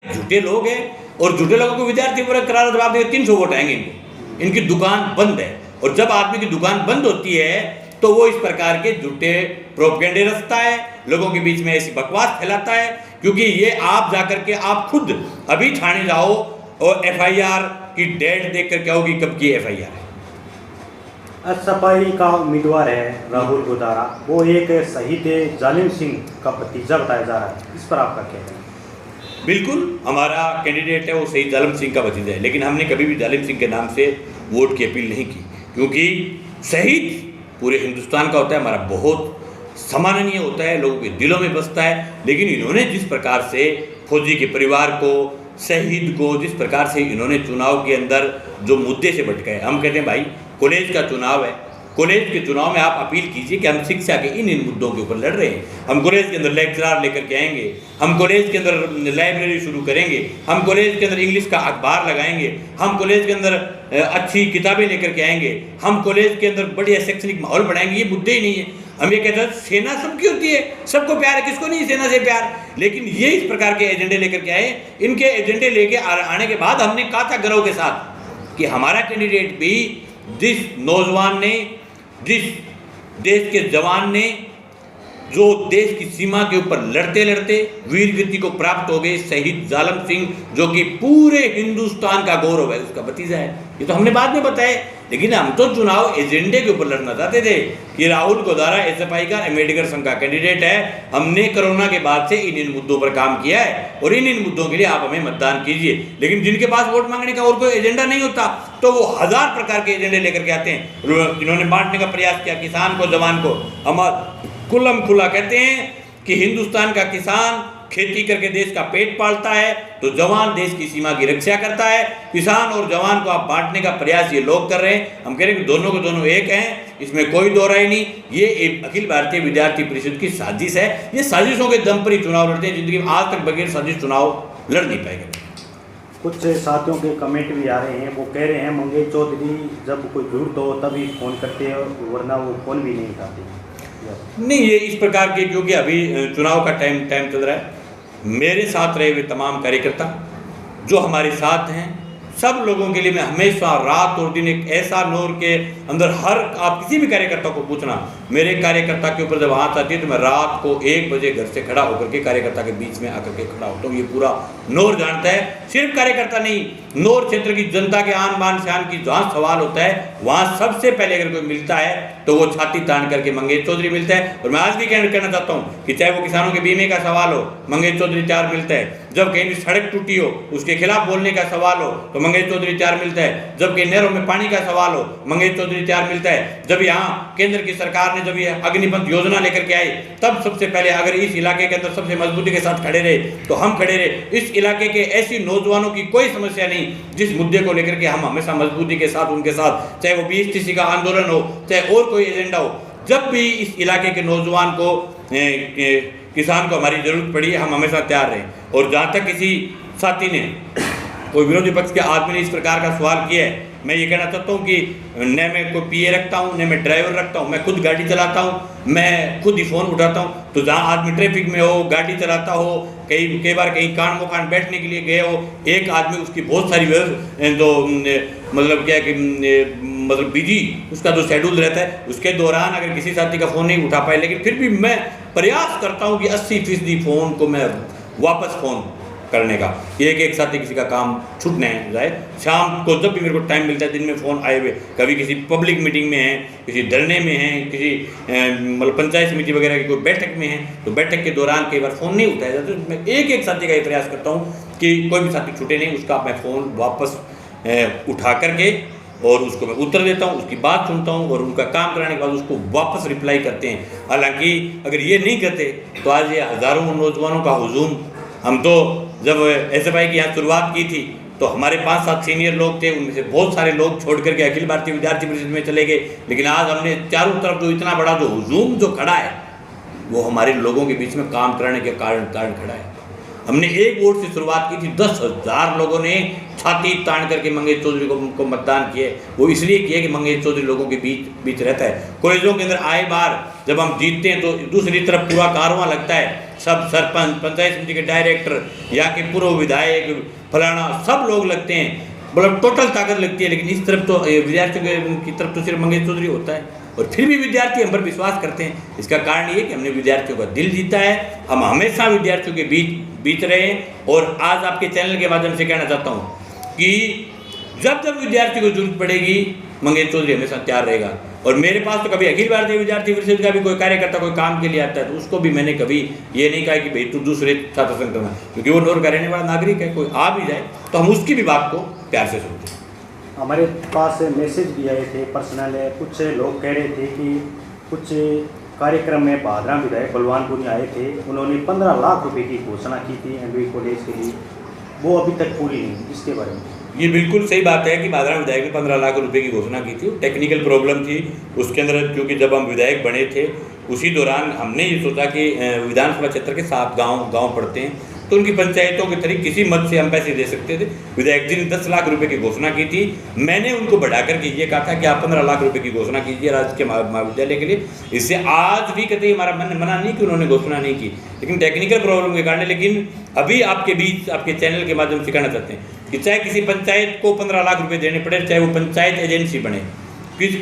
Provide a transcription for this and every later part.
झूठे लोग हैं और झूठे लोगों को विद्यार्थी वर्ग करारा जवाब देगा 300 वोट आएंगे इनको। इनकी दुकान बंद है और जब आदमी की दुकान बंद होती है तो वो इस प्रकार के झूठे प्रोपेगेंडे रचता है, लोगों के बीच में ऐसी बकवास फैलाता है। क्योंकि ये आप जाकर के आप खुद अभी थाने जाओ और एफआईआर की डेट देख कर क्या होगी कब की एफआईआर है। सपाई का उम्मीदवार है राहुल गोदारा, वो एक शहीद जालिम सिंह का भतीजा बताया जा रहा है, इस पर आपका क्या है? बिल्कुल, हमारा कैंडिडेट है वो शहीद जालिम सिंह का भतीजा है, लेकिन हमने कभी भी जालिम सिंह के नाम से वोट की अपील नहीं की, क्योंकि शहीद पूरे हिंदुस्तान का होता है, हमारा बहुत सम्माननीय होता है, लोगों के दिलों में बसता है। लेकिन इन्होंने जिस प्रकार से फौजी के परिवार को, शहीद को, जिस प्रकार से इन्होंने चुनाव के अंदर जो मुद्दे से भटकाए, हम कहते हैं भाई कॉलेज का चुनाव है, कॉलेज के चुनाव में आप अपील कीजिए कि हम शिक्षा के इन मुद्दों के ऊपर लड़ रहे हैं। हम कॉलेज के अंदर लेक्चरार लेकर के आएंगे, हम कॉलेज के अंदर लाइब्रेरी शुरू करेंगे, हम कॉलेज के अंदर इंग्लिश का अखबार लगाएंगे, हम कॉलेज के अंदर अच्छी किताबें लेकर के आएंगे, हम कॉलेज के अंदर बढ़िया शैक्षणिक माहौल बढ़ाएंगे। ये मुद्दे ही नहीं है। हम ये कहते हैं सेना सबकी होती है, सबको प्यार है, किसको नहीं सेना से प्यार। लेकिन ये इस प्रकार के एजेंडे लेकर के आए। इनके एजेंडे लेके आने के बाद हमने कहा था गर्व के साथ कि हमारा कैंडिडेट भी, जिस नौजवान ने, जिस देश के जवान ने, जो देश की सीमा के ऊपर लड़ते लड़ते वीर गति को प्राप्त हो गए, शहीद जालिम सिंह, जो कि पूरे हिंदुस्तान का गौरव है, उसका भतीजा है। ये तो हमने बाद में बताया। लेकिन हम तो चुनाव एजेंडे के ऊपर लड़ना चाहते थे कि राहुल गोदारा एसएफआई का, अम्बेडकर संघ का कैंडिडेट है। हमने कोरोना के बाद से इन मुद्दों पर काम किया है और इन मुद्दों के लिए आप हमें मतदान कीजिए। लेकिन जिनके पास वोट मांगने का और कोई एजेंडा नहीं होता तो वो हजार प्रकार के एजेंडे लेकर के आते हैं। इन्होंने बांटने का प्रयास किया किसान को, जवान को। हम खुल्लम खुला कहते हैं कि हिंदुस्तान का किसान खेती करके देश का पेट पालता है, तो जवान देश की सीमा की रक्षा करता है। किसान और जवान को आप बांटने का प्रयास ये लोग कर रहे हैं। हम कह रहे हैं कि दोनों को दोनों एक हैं, इसमें कोई दो राय नहीं। ये एक अखिल भारतीय विद्यार्थी परिषद की साजिश है। ये साजिशों के दम पर ही चुनाव लड़ते हैं। जिंदगी में आज तक बगैर साजिश चुनाव लड़ नहीं पाएंगे। कुछ साथियों के कमेंट भी आ रहे हैं, वो कह रहे हैं मंगेश चौधरी जब कोई जरूरत हो तभी फ़ोन करते हैं, वरना वो फ़ोन भी नहीं उठाते। नहीं, ये इस प्रकार के, क्योंकि अभी चुनाव का टाइम चल रहा है। मेरे साथ रहे हुए तमाम कार्यकर्ता जो हमारे साथ हैं, सब लोगों के लिए मैं हमेशा रात और दिन एक ऐसा नूर के अंदर, हर आप किसी भी कार्यकर्ता को पूछना, मेरे कार्यकर्ता के ऊपर जब हाथ आती है तो मैं रात को 1 बजे घर से खड़ा होकर के कार्यकर्ता के बीच में आकर के खड़ा होता हूँ। ये पूरा नूर जानता है। सिर्फ कार्यकर्ता नहीं, नूर क्षेत्र की जनता के आन बान शान की जहाँ सवाल होता है, वहाँ सबसे पहले अगर कोई मिलता है तो वो छाती तान करके मंगेश चौधरी मिलता है। और मैं आज भी कहना चाहता हूँ कि चाहे वो किसानों के बीमे का सवाल हो, मंगेश चौधरी तैयार मिलता है। जब कहीं सड़क टूटी हो, उसके खिलाफ बोलने का सवाल हो तो मंगेश चौधरी तैयार मिलता है। जब कहीं नहरों में पानी का सवाल हो, मंगेश चौधरी तैयार मिलता है। जब यहाँ केंद्र की सरकार ने जब ये अग्निपथ योजना लेकर के आई, तब सबसे पहले अगर इस इलाके के अंदर सबसे मजबूती के साथ खड़े रहे तो हम खड़े रहे। इस इलाके के ऐसी नौजवानों की कोई समस्या नहीं जिस मुद्दे को लेकर के हम हमेशा मजबूती के साथ उनके साथ, चाहे वो बीएसटीसी का आंदोलन हो, चाहे और कोई एजेंडा हो, जब भी इस इलाके के नौजवान को, किसान को हमारी जरूरत पड़ी है, हम हमेशा तैयार रहे। और जहाँ तक किसी साथी ने, कोई विरोधी पक्ष के आदमी ने इस प्रकार का सवाल किया है, मैं ये कहना चाहता हूँ कि न मैं कोई पीए रखता हूँ, न मैं ड्राइवर रखता हूँ, मैं खुद गाड़ी चलाता हूँ, मैं खुद ही फ़ोन उठाता हूँ। तो जहाँ आदमी ट्रैफिक में हो, गाड़ी चलाता हो, कई बार कहीं कान मुकान बैठने के लिए गए हो, एक आदमी उसकी बहुत सारी जो मतलब क्या है कि मतलब बिजी उसका जो शेड्यूल रहता है, उसके दौरान अगर किसी साथी का फ़ोन नहीं उठा पाए, लेकिन फिर भी मैं प्रयास करता हूँ कि 80% फ़ोन को मैं वापस फ़ोन करने का, एक साथी किसी का काम छूट नहीं जाए। शाम को जब भी मेरे को टाइम मिलता है, दिन में फ़ोन आए हुए, कभी किसी पब्लिक मीटिंग में हैं, किसी धरने में हैं, किसी मतलब पंचायत समिति वगैरह की कोई बैठक में हैं, तो बैठक के दौरान कई बार फ़ोन नहीं उठाया जाता। तो मैं एक साथी का ये प्रयास करता हूँ कि कोई भी साथी छूटे नहीं, उसका मैं फ़ोन वापस उठा करके और उसको मैं उत्तर देता हूँ, उसकी बात सुनता हूँ और उनका काम कराने के बाद उसको वापस रिप्लाई करते हैं। हालांकि अगर ये नहीं करते तो आज ये हज़ारों नौजवानों का हुजूम, हम तो जब एसएफआई की यहाँ शुरुआत की थी तो हमारे 5-7 सीनियर लोग थे, उनमें से बहुत सारे लोग छोड़ करके अखिल भारतीय विद्यार्थी परिषद में चले गए। लेकिन आज हमने चारों तरफ जो इतना बड़ा जो हुजूम जो खड़ा है, वो हमारे लोगों के बीच में काम कराने के कारण खड़ा है। हमने 1 वोट से शुरुआत की थी, 10,000 लोगों ने छाती तान करके मंगेश चौधरी को मतदान किए। वो इसलिए किए कि मंगेश चौधरी लोगों के बीच रहता है। कॉलेजों के अंदर आए बार जब हम जीतते हैं तो दूसरी तरफ पूरा कारवां लगता है, सब सरपंच, पंचायत समिति के डायरेक्टर, यहाँ के पूर्व विधायक, फलाना सब लोग लगते हैं, मतलब टोटल ताकत लगती है। लेकिन इस तरफ तो विद्यार्थियों की तरफ तो सिर्फ मंगेश चौधरी होता है, और फिर भी विद्यार्थी हम पर विश्वास करते हैं। इसका कारण ये कि हमने विद्यार्थियों का दिल जीता है, हम हमेशा विद्यार्थियों के बीच रहे हैं। और आज आपके चैनल के माध्यम से कहना चाहता हूँ कि जब जब विद्यार्थी को जरूरत पड़ेगी मंगेश चौधरी हमेशा तैयार रहेगा। और मेरे पास तो कभी अखिल भारतीय विद्यार्थी परिषद का भी कोई कार्यकर्ता कोई काम के लिए आता है तो उसको भी मैंने कभी ये नहीं कहा कि भाई तू दूसरे छात्र संघ करना, क्योंकि वो नौर का रहने वाला नागरिक है, कोई आ भी जाए तो हम उसकी भी बात को प्यार से सुनते हैं। हमारे पास मैसेज भी आए थे पर्सनल, कुछ लोग कह रहे थे कि कुछ कार्यक्रम में भादरा विधायक बलवानपुरी आए थे, उन्होंने 15 लाख रुपए की घोषणा की थी एमबी कॉलेज के लिए, वो अभी तक पूरी नहीं, इसके बारे में। ये बिल्कुल सही बात है कि भादरा विधायक ने 15 लाख रुपए की घोषणा की थी। टेक्निकल प्रॉब्लम थी उसके अंदर, क्योंकि जब हम विधायक बने थे उसी दौरान हमने ये सोचा कि विधानसभा क्षेत्र के 7 गांव पड़ते हैं तो उनकी पंचायतों के तरीके किसी मद से हम पैसे दे सकते थे। विधायक जी ने 10 लाख रुपए की घोषणा की थी, मैंने उनको बढ़ा करके ये कहा था कि आप 15 लाख रुपए की घोषणा कीजिए राजकीय महाविद्यालय के लिए। इससे आज भी कहते हमारा मन मना नहीं कि उन्होंने घोषणा नहीं की, लेकिन टेक्निकल प्रॉब्लम के कारण। लेकिन अभी आपके बीच आपके चैनल के माध्यम से कहना चाहते हैं कि चाहे किसी पंचायत को 15 लाख रुपए देने पड़े, चाहे वो पंचायत एजेंसी बने,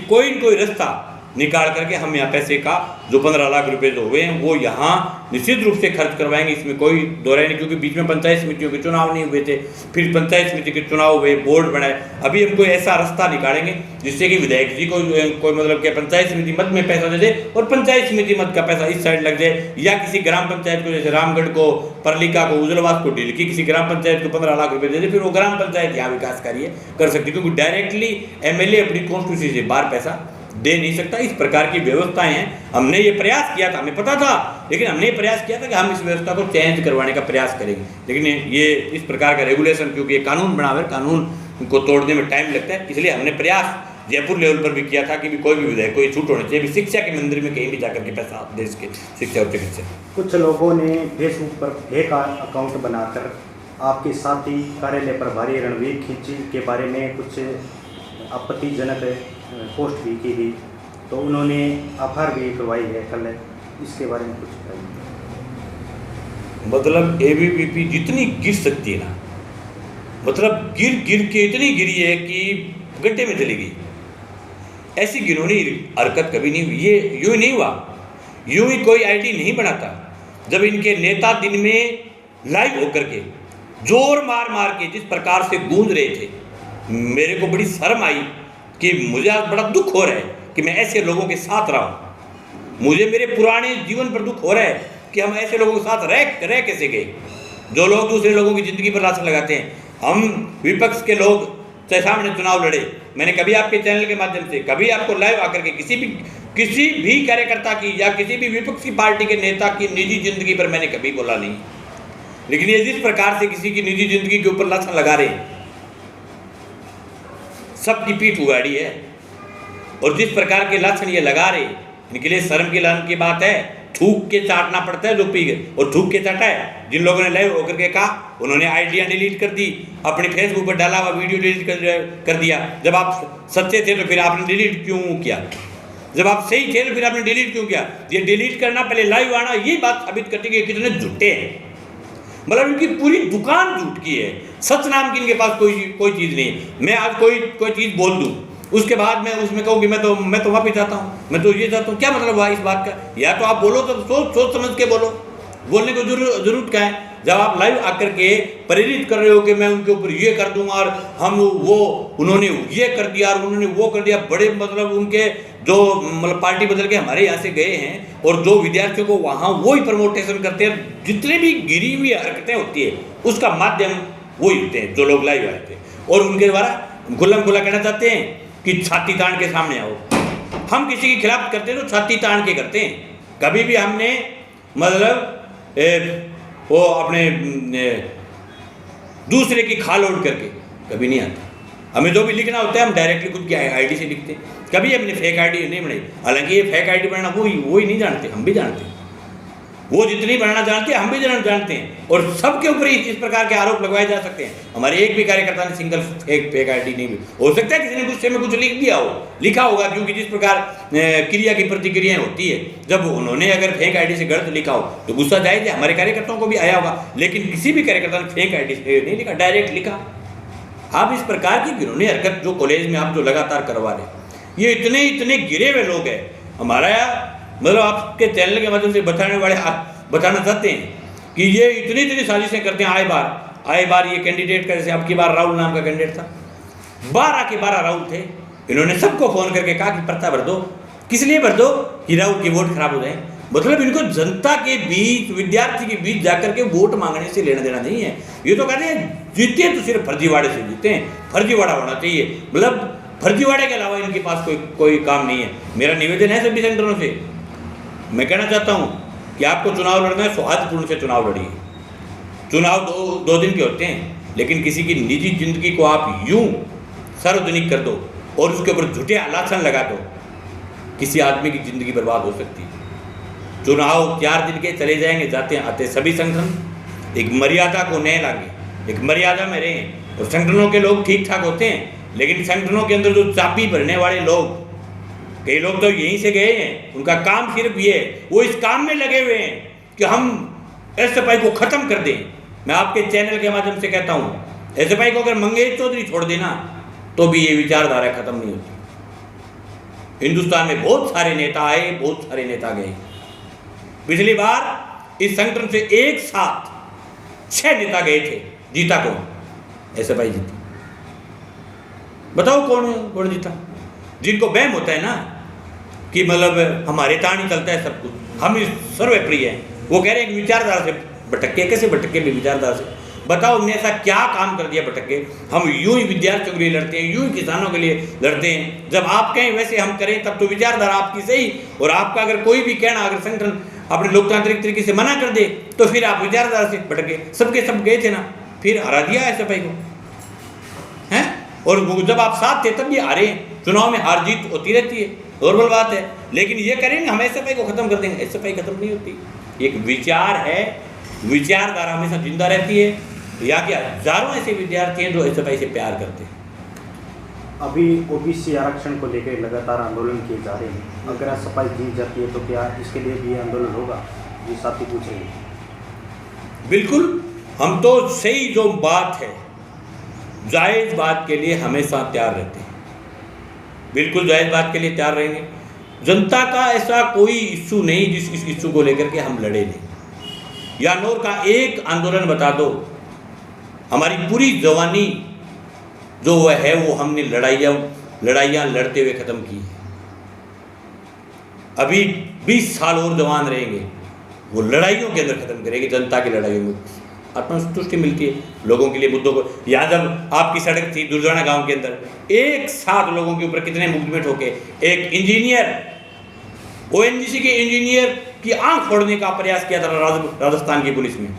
कोई न कोई रास्ता निकाल करके हम यहाँ पैसे का जो 15 लाख रुपए जो हुए हैं वो यहाँ निश्चित रूप से खर्च करवाएंगे, इसमें कोई दो राय नहीं। क्योंकि बीच में पंचायत समितियों के चुनाव नहीं हुए थे, फिर पंचायत समिति के चुनाव हुए, बोर्ड बनाए, अभी हम कोई ऐसा रास्ता निकालेंगे जिससे कि विधायक जी को कोई मतलब क्या पंचायत समिति मद में पैसा दे दे और पंचायत समिति मद का पैसा इस साइड लग जाए, या किसी ग्राम पंचायत को जैसे रामगढ़ को, परलिका को, उजलवास को डील की किसी ग्राम पंचायत को 15 लाख रुपए दे दे, फिर वो ग्राम पंचायत यहाँ विकास कार्य कर सकती है। क्योंकि डायरेक्टली एमएलए अपनी कॉन्स्टिट्यूंसी से बाहर पैसा दे नहीं सकता। इस प्रकार की व्यवस्थाएं हैं। हमने ये प्रयास किया था, हमें पता था, लेकिन हमने ये प्रयास किया था कि हम इस व्यवस्था को चेंज करवाने का प्रयास करेंगे। लेकिन ये इस प्रकार का रेगुलेशन, क्योंकि ये कानून बना हुआ है, कानून को तोड़ने में टाइम लगता है, इसलिए हमने प्रयास जयपुर लेवल पर भी किया था कि भी कोई भी विधायक को ये छूट होनी चाहिए, भी शिक्षा के मंदिर में कहीं भी जाकर के पैसा देश के शिक्षा और चिकित्सा। कुछ लोगों ने फेसबुक पर फेक अकाउंट बनाकर आपके साथी कार्यालय प्रभारी रणवीर खिची के बारे में कुछ आपत्तिजनक पोस्ट भी की गई, तो उन्होंने एफआईआर भी करवाई है कल, इसके बारे में कुछ बताइए। मतलब एबीवीपी जितनी गिर सकती है ना, मतलब गिर के इतनी गिरी है कि गड्ढे में चली गई, ऐसी गिरोनी हरकत कभी नहीं हुई। ये यूं ही नहीं हुआ, यूं ही कोई आईडी नहीं बनाता। जब इनके नेता दिन में लाइव होकर के जोर मार के जिस प्रकार से गूंज रहे थे, मेरे को बड़ी शर्म आई कि मुझे आज बड़ा दुख हो रहा है कि मैं ऐसे लोगों के साथ रहा हूँ। मुझे मेरे पुराने जीवन पर दुख हो रहा है कि हम ऐसे लोगों के साथ रह कैसे गए, जो लोग दूसरे लोगों की ज़िंदगी पर लाछन लगाते हैं। हम विपक्ष के लोग चाहे सामने चुनाव लड़े, मैंने कभी आपके चैनल के माध्यम से कभी आपको लाइव आकर के किसी भी कार्यकर्ता की या किसी भी विपक्षी पार्टी के नेता की निजी जिंदगी पर मैंने कभी बोला नहीं। लेकिन ये जिस प्रकार से किसी की निजी जिंदगी के ऊपर लाछन लगा रहे, सबकी पीठ उगाड़ी है, और जिस प्रकार के लाछन ये लगा रहे, इनके लिए शर्म की लान की बात है। थूक के चाटना पड़ता है जो पी गए, और थूक के चाटा है। जिन लोगों ने लाइव होकर के कहा, उन्होंने आइडिया डिलीट कर दी, अपने फेसबुक पर डाला हुआ वीडियो डिलीट कर दिया। जब आप सच्चे थे तो फिर आपने डिलीट क्यों किया? जब आप सही थे तो फिर आपने डिलीट क्यों किया? ये डिलीट करना, पहले लाइव आना, ये बात साबित करती है कि कितने झूठे हैं। मतलब इनकी पूरी दुकान झूठ की है, सच नाम की इनके पास कोई चीज़ नहीं है। मैं आज कोई चीज़ बोल दूँ, उसके बाद मैं उसमें कहूँ कि मैं तो वापस चाहता हूँ, मैं तो ये चाहता हूँ, क्या मतलब हुआ इस बात का? या तो आप बोलो तो सोच समझ के बोलो, बोलने को जरूरत क्या है? जब आप लाइव आकर के प्रेरित कर रहे हो कि मैं उनके ऊपर ये कर दूंगा और उन्होंने ये कर दिया और उन्होंने वो कर दिया, बड़े मतलब उनके जो मतलब पार्टी बदल के हमारे यहाँ से गए हैं और जो विद्यार्थियों को वहाँ वो ही प्रमोटेशन करते हैं, जितने भी गिरी हुई हरकतें होती है उसका माध्यम वो ही होते हैं जो लोग लाइव आए थे। और उनके द्वारा गुल्लम गुला कहना चाहते हैं कि छाती तान के सामने आओ। हम किसी के खिलाफ करते हैं तो छाती तान के करते हैं। कभी भी हमने मतलब वो अपने दूसरे की खाल ओढ़ करके कभी नहीं आता। हमें जो भी लिखना होता है हम डायरेक्टली खुद की आईडी से लिखते हैं, कभी हमने फेक आईडी नहीं बनाई। हालांकि ये फेक आईडी बनाना वो ही नहीं जानते, हम भी जानते हैं। वो जितनी बनाना जानते हैं हम भी जानते हैं, और सबके ऊपर इस प्रकार के आरोप लगवाए जा सकते हैं। हमारे एक भी कार्यकर्ता ने सिंगल फेक आईडी नहीं भी, हो सकता है किसी ने गुस्से में कुछ लिख दिया हो, लिखा होगा, क्योंकि जिस प्रकार क्रिया की प्रतिक्रियाएं होती है, जब उन्होंने अगर फेक आईडी से गलत लिखा हो तो गुस्सा जायज है, हमारे कार्यकर्ताओं को भी आया होगा, लेकिन किसी भी कार्यकर्ता ने फेक आईडी से नहीं लिखा, डायरेक्ट लिखा। आप इस प्रकार की घिनौनी हरकत जो कॉलेज में आप जो लगातार करवा रहे, ये इतने गिरे हुए लोग हैं। हमारा मतलब आपके चैनल के माध्यम से बताना चाहते हैं कि ये इतनी साजिशें करते हैं। आए बार ये कैंडिडेट कैसे, अब की बार राहुल नाम का कैंडिडेट था, 12 के 12 राहुल थे। इन्होंने सबको फोन करके कहा कि पर्चा भर दो, किस लिए भर दो कि राहुल की वोट खराब हो जाए। मतलब इनको जनता के बीच, विद्यार्थी के बीच जाकर के वोट मांगने से लेना देना नहीं है। ये तो कहते हैं जीते तो सिर्फ फर्जीवाड़े से जीते हैं, फर्जीवाड़ा होना चाहिए, मतलब फर्जीवाड़े के अलावा इनके पास कोई काम नहीं है। मेरा निवेदन है सभी सेंटरों से, मैं कहना चाहता हूँ कि आपको चुनाव लड़ना है, सौहार्दपूर्ण से चुनाव लड़िए। चुनाव दो दिन के होते हैं, लेकिन किसी की निजी जिंदगी को आप यूं सार्वजनिक कर दो और उसके ऊपर झूठे आलासन लगा दो, किसी आदमी की जिंदगी बर्बाद हो सकती है। चुनाव 4 दिन के चले जाएंगे, जाते आते सभी संगठन एक मर्यादा को नए लाएंगे, एक मर्यादा में रहें। और संगठनों के लोग ठीक ठाक होते हैं, लेकिन संगठनों के अंदर जो चाबी भरने वाले लोग, कई लोग तो यहीं से गए हैं, उनका काम सिर्फ ये है, वो इस काम में लगे हुए हैं कि हम एसएफआई को खत्म कर दें। मैं आपके चैनल के माध्यम से कहता हूँ, एसएफआई को अगर मंगेश चौधरी छोड़ देना तो भी ये विचारधारा खत्म नहीं होती। हिंदुस्तान में बहुत सारे नेता आए, बहुत सारे नेता गए। पिछली बार इस संगठन से एक साथ 6 नेता गए थे, जीता कौन? एसएफआई जीती। बताओ कौन जीता? जिनको वहम होता है ना कि मतलब हमारे तान ही चलता है सब कुछ, हम सर्वप्रिय हैं, वो कह रहे हैं कि विचारधारा से भटके। कैसे भटके भी विचारधारा से? बताओ हमने ऐसा क्या काम कर दिया भटके? हम यूं ही विद्यार्थियों के लिए लड़ते हैं, यूं ही किसानों के लिए लड़ते हैं। जब आप कहें वैसे हम करें तब तो विचारधारा आपकी सही, और आपका अगर कोई भी कहना, अगर संगठन अपने लोकतांत्रिक तरीके से मना कर दे तो फिर आप विचारधारा से भटके। सबके सब गए थे ना, फिर हरा दिया एसएफआई को, हैं? और जब आप साथ थे तब ये हारे। चुनाव में हार जीत होती रहती है, नॉर्मल बात है, लेकिन ये करेंगे हम एसएफआई को खत्म कर देंगे, एसएफआई खत्म नहीं होती। एक विचार है, विचारधारा हमेशा जिंदा रहती है। यहाँ के हजारों ऐसे विद्यार्थी हैं जो एसएफआई से प्यार करते हैं। अभी ओबीसी आरक्षण को लेकर लगातार आंदोलन किए जा रहे हैं, अगर एसएफआई जीत जाती है तो क्या इसके लिए भी आंदोलन होगा? ये साथी पूछ रहे हैं। बिल्कुल, हम तो सही जो बात है, जायज़ बात के लिए हमेशा तैयार रहते हैं, बिल्कुल जायज़ बात के लिए तैयार रहेंगे। जनता का ऐसा कोई इश्यू नहीं जिस इश्यू को लेकर के हम लड़े नहीं। यानोर का एक आंदोलन बता दो, हमारी पूरी जवानी जो वह है वो हमने लड़ाइयाँ लड़ते हुए ख़त्म की है। अभी 20 साल और जवान रहेंगे, वो लड़ाइयों के अंदर ख़त्म करेंगे, जनता की लड़ाइयों में आत्मसंतुष्टि मिलती है लोगों के लिए। मुद्दों को, यहाँ जब आपकी सड़क थी दुर्जाना गांव के अंदर, एक साथ लोगों के ऊपर कितने मुकदमे ठोके। एक इंजीनियर, ओएनजीसी के इंजीनियर की आंख फोड़ने का प्रयास किया था राजस्थान की पुलिस में,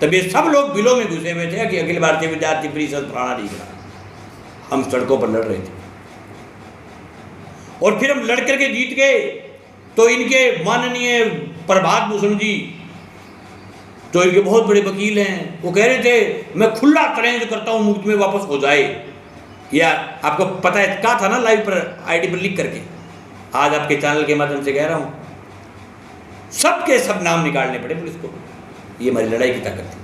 तब ये सब लोग बिलों में घुसे हुए थे कि अखिल भारतीय विद्यार्थी परिषद फलाना नहीं करा। हम सड़कों पर लड़ रहे थे और फिर हम लड़ करके जीत गए। तो इनके माननीय प्रभात भूषण जी, जो इनके बहुत बड़े वकील हैं, वो कह रहे थे मैं खुला चैलेंज करता हूँ मुफ्त में वापस हो जाए। या आपको पता है क्या था ना, लाइव पर आईडी पर लिख करके, आज आपके चैनल के माध्यम से कह रहा हूँ, सबके सब नाम निकालने पड़े पुलिस को। ये हमारी लड़ाई की ताकत थी।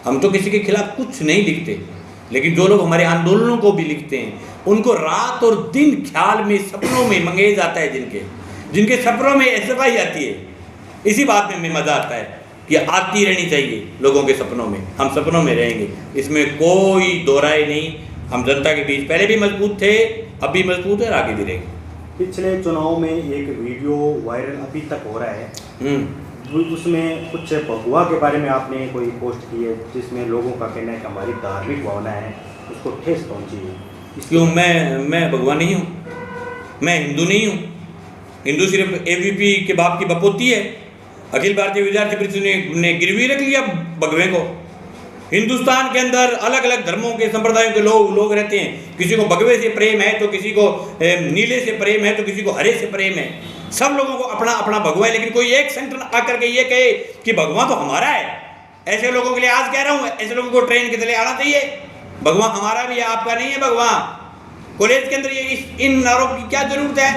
हम तो किसी के खिलाफ कुछ नहीं लिखते, लेकिन जो लोग हमारे आंदोलनों को भी लिखते हैं, उनको रात और दिन ख्याल में, सपनों में मंगेज आता है। जिनके सपनों में एसएफआई आती है, इसी बात में मजा आता है कि आती रहनी चाहिए लोगों के सपनों में। हम सपनों में रहेंगे, इसमें कोई दो राय नहीं। हम जनता के बीच पहले भी मजबूत थे, अब भी मजबूत है, आगे भी रहेंगे। पिछले चुनाव में एक वीडियो वायरल अभी तक हो रहा है, उसमें कुछ भगवा के बारे में आपने कोई पोस्ट की है, जिसमें लोगों का कहना है कि हमारी धार्मिक भावना है उसको ठेस पहुंची है। क्यों? मैं भगवा नहीं हूँ, मैं हिंदू नहीं हूँ। हिंदू सिर्फ एबीपी के बाप की बपोती है। अखिल भारतीय विद्यार्थी परिषद ने गिरवी रख लिया भगवे को। हिंदुस्तान के अंदर अलग अलग धर्मों के संप्रदायों के लोग रहते हैं। किसी को भगवे से प्रेम है तो किसी को नीले से प्रेम है तो किसी को हरे से प्रेम है। सब लोगों को अपना अपना भगवा है, लेकिन कोई एक संगठन आकर के ये कहे कि भगवा तो हमारा है, ऐसे लोगों के लिए आज कह रहा हूँ, ऐसे लोगों को ट्रेन के तले आना चाहिए। भगवा हमारा भी है, आपका नहीं है भगवा। कॉलेज के अंदर ये इन नारों की क्या जरूरत है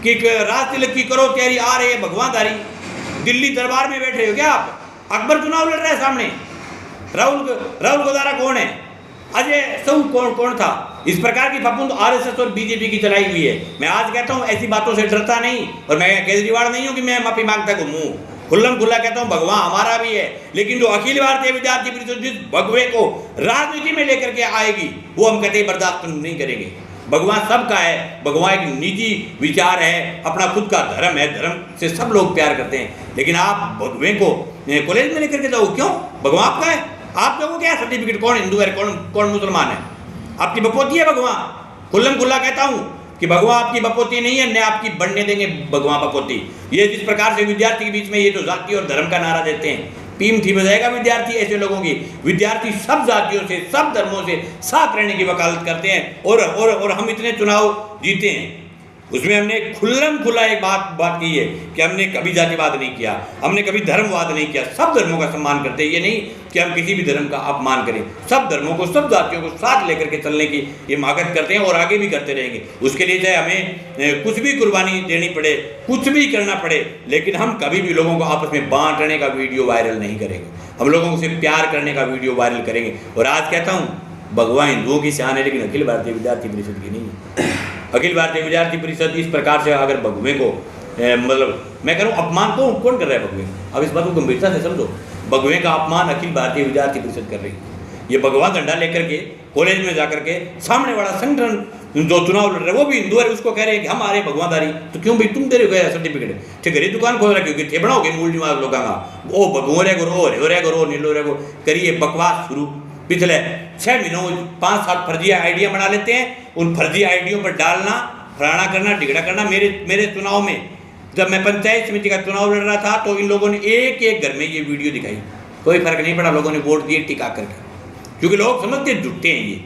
कि राज तिलक की करो तैयारी, आ रही है भगवाधारी। दिल्ली दरबार में बैठ रहे हो क्या आप? अकबर चुनाव लड़ रहा है सामने, राहुल गोदारा कौन है, अजय सऊ कौन था? इस प्रकार की फफूंद आरएसएस और बीजेपी की चलाई हुई है। मैं आज कहता हूं ऐसी बातों से डरता नहीं, और मैं केजरीवाल नहीं हूं कि मैं माफी मांगता घूमूं। खुल्लम खुल्ला कहता हूं भगवा हमारा भी है, लेकिन जो अखिल भारतीय विद्यार्थी परिषद जिस भगवे को राजनीति में लेकर के आएगी वो हम कहते बर्दाश्त नहीं करेंगे। भगवा सबका है, भगवा एक निजी विचार है, अपना खुद का धर्म है, धर्म से सब लोग प्यार करते हैं। लेकिन आप भगवे को कॉलेज में लेकर के जाओ, क्यों? भगवा आपका है, आप लोगों को क्या सर्टिफिकेट, कौन हिंदू है, कौन मुसलमान है? आपकी बपोती है भगवा। खुल्लम खुल्ला कहता हूं कि भगवा आपकी बपोती नहीं है, न आपकी बनने देंगे भगवा बपोती। ये जिस प्रकार से विद्यार्थी के बीच में ये जो जाति और धर्म का नारा देते हैं, पीम थी बजाएगा विद्यार्थी ऐसे लोगों की। विद्यार्थी सब जातियों से, सब धर्मों से साथ रहने की वकालत करते हैं, और हम इतने चुनाव जीते हैं, उसमें हमने खुल्लम खुल्ला एक बात की है कि हमने कभी जातिवाद नहीं किया, हमने कभी धर्मवाद नहीं किया, सब धर्मों का सम्मान करते हैं। ये नहीं कि हम किसी भी धर्म का अपमान करें, सब धर्मों को, सब जातियों को साथ लेकर के चलने की ये मागत करते हैं और आगे भी करते रहेंगे। उसके लिए चाहे हमें कुछ भी कुर्बानी देनी पड़े, कुछ भी करना पड़े, लेकिन हम कभी भी लोगों को आपस में बांटने का वीडियो वायरल नहीं करेंगे, हम लोगों से प्यार करने का वीडियो वायरल करेंगे। और आज कहता हूँ भगवा हिंदुओं की शान है, लेकिन अखिल भारतीय विद्यार्थी परिषद की नहीं है। अखिल भारतीय विद्यार्थी परिषद इस प्रकार से अगर भगवे को मतलब मैं कह रहा हूँ अपमान कौन कर रहा है भगवे? अब इस बात को गंभीरता से समझो, भगवे का अपमान अखिल भारतीय विद्यार्थी परिषद कर रही है। ये भगवा झंडा लेकर के कॉलेज में जाकर के सामने वाला संगठन जो चुनाव लड़ रहा है वो भी हिंदू है, उसको कह रहे हैं कि हम आ रहे भगवाधारी। तो क्यों भाई तुम दे रहे हो सर्टिफिकेट? ठीक है, दुकान खोल रहा क्योंकि थे बनाओगे मूल दिमाग लोगों का, ओ भगवो रे गो, रे गो, नीलो रे गो, करिए बकवास शुरू। पिछले 6 महीनों 5-7 फर्जी आइडिया बना लेते हैं, उन फर्जी आइडियों पर डालना, फलाना करना, ढिगड़ा करना। मेरे चुनाव में जब मैं पंचायत समिति का चुनाव लड़ रहा था तो इन लोगों ने एक घर में ये वीडियो दिखाई, कोई फर्क नहीं पड़ा, लोगों ने वोट दिए टिका करके, क्योंकि लोग समझते झूठे हैं ये।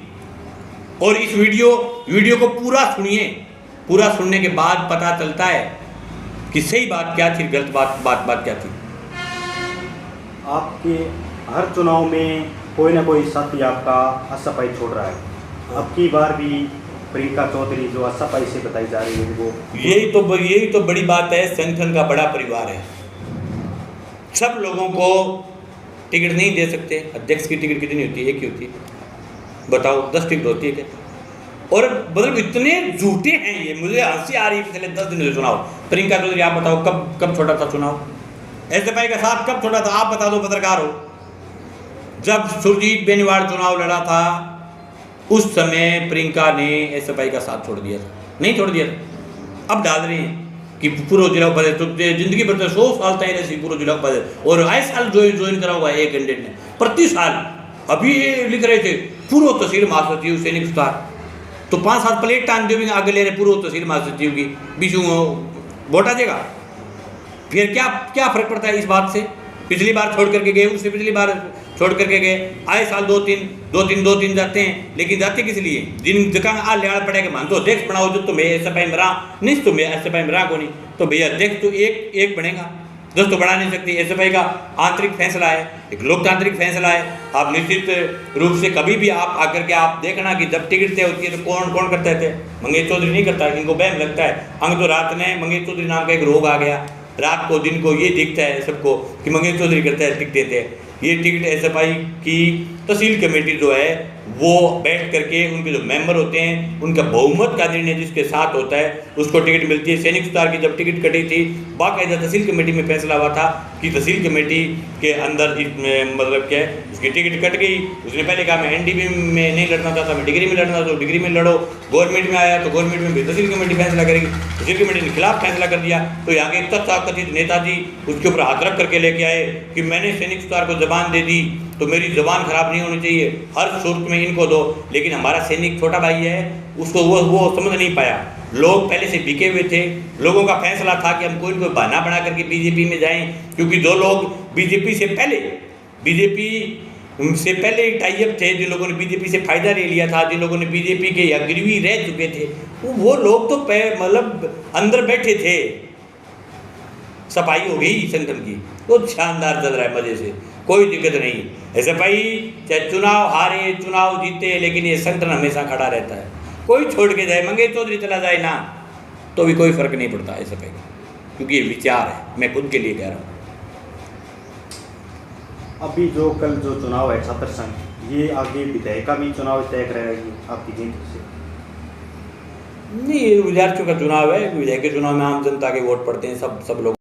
और इस वीडियो को पूरा सुनिए, पूरा सुनने के बाद पता चलता है कि सही बात क्या थी, गलत बात क्या थी। आपके हर चुनाव में कोई ना कोई साथी आपका असफाई छोड़ रहा है, अब की बार भी प्रियंका चौधरी जो असफाई से बताई जा रही है वो यही तो बड़ी बात है। संगठन का बड़ा परिवार है, सब लोगों को टिकट नहीं दे सकते। अध्यक्ष की टिकट कितनी होती है? एक ही होती है, बताओ 10 टिकट होती है क्या? और मतलब इतने झूठे हैं ये, मुझे हंसी आ रही है। पिछले 10 दिन से चुनाव, प्रियंका चौधरी आप बताओ कब छोड़ा था चुनाव? एसएफआई का साथ कब छोड़ा था? आप बता दो, पत्रकार हो। जब सुरजीत बेनीवाल चुनाव लड़ा था उस समय प्रियंका ने एसएफआई का साथ छोड़ दिया था, नहीं छोड़ दिया था। अब डाल रहे हैं कि पूर्व जिला उपाध्यक्ष तो जिंदगी भर 100 साल तक ऐसी पूर्व जिला उपाध्यक्ष, और आए साल ज्वाइन करा हुआ है एक कैंडिडेट ने, प्रति साल। अभी ये लिख रहे थे पूर्व तहसील महासचिव सैनिक सुधार, तो 5 साल प्लेट टांग देंगे आगे ले रहे पूर्व तहसील महासचिव की, बीच वोट आ जाएगा। फिर क्या फर्क पड़ता है इस बात से? पिछली बार छोड़ करके गए, उससे पिछली बार छोड़ करके गए, आए साल 2-3 जाते हैं, लेकिन जाते किस लिए? जिन जगह आ लिहाड़ पड़ेगा मान तो अध्यक्ष बनाओ, जो तुम्हें एसएफआई में रहा नहीं, तुम्हें एसएफआई में रहा को नहीं, तो भैया अध्यक्ष तो एक बनेगा, 10 तो बना नहीं सकती। एसएफआई का आंतरिक फैसला है, एक लोकतांत्रिक फैसला है। आप निश्चित रूप से कभी भी आप आकर के आप देखना कि जब टिकट तय होती है तो कौन करते थे? मंगेश चौधरी नहीं करता, इनको बैम लगता है। अंग तो रात में मंगेश चौधरी नाम का एक रोग आ गया, रात को दिन को ये दिखता है सबको कि मंगेश चौधरी करता है, टिकट देते हैं। ये टिकट एसएफआई की तहसील कमेटी जो है वो बैठ करके उनके जो मेंबर होते हैं उनका बहुमत का निर्णय जिसके साथ होता है उसको टिकट मिलती है। सैनिक सुधार की जब टिकट कटी थी बाकायदा तहसील कमेटी में फैसला हुआ था कि तहसील कमेटी के अंदर मतलब क्या है उसकी टिकट कट गई। उसने पहले कहा मैं एनडीबी में नहीं लड़ना चाहता, मैं डिग्री में लड़ना चाहता हूँ, डिग्री में लड़ो। गवर्नमेंट में आया तो गवर्नमेंट में भी तहसील कमेटी फैसला करेगी, तहसील कमेटी ने खिलाफ फैसला कर दिया। तो यहाँ के तथाकथित नेताजी उसके ऊपर हाथ रख करके लेके आए कि मैंने सैनिक सुधार को जबान दे दी तो मेरी जबान खराब नहीं होनी चाहिए, हर सूरत में इनको दो। लेकिन हमारा सैनिक छोटा भाई है, उसको वो समझ नहीं पाया। लोग पहले से बिके हुए थे, लोगों का फैसला था कि हम कोई बहाना बना करके बीजेपी में जाएं, क्योंकि जो लोग बीजेपी से पहले टाइप थे, जिन लोगों ने बीजेपी से फायदा ले लिया था, जिन लोगों ने बीजेपी के अग्रवी रह चुके थे, वो लोग तो मतलब अंदर बैठे थे। सफाई हो गई संगठन की, वो शानदार चल रहा है मज़े से, कोई दिक्कत नहीं। ऐसे भाई चाहे चुनाव हारे चुनाव जीते, लेकिन ये संगठन हमेशा खड़ा रहता है। कोई छोड़ के जाए, मंगेश चौधरी चला जाए ना, तो भी कोई फर्क नहीं पड़ता ऐसे भाई, क्योंकि ये विचार है, मैं खुद के लिए कह रहा हूँ। अभी जो कल जो चुनाव है छात्र संघ, ये आगे विधायक का भी चुनाव तय कराएगी आपकी जीत से? नहीं, ये विद्यार्थियों का चुनाव है, विधायक के चुनाव में आम जनता के वोट पड़ते हैं, सब लोग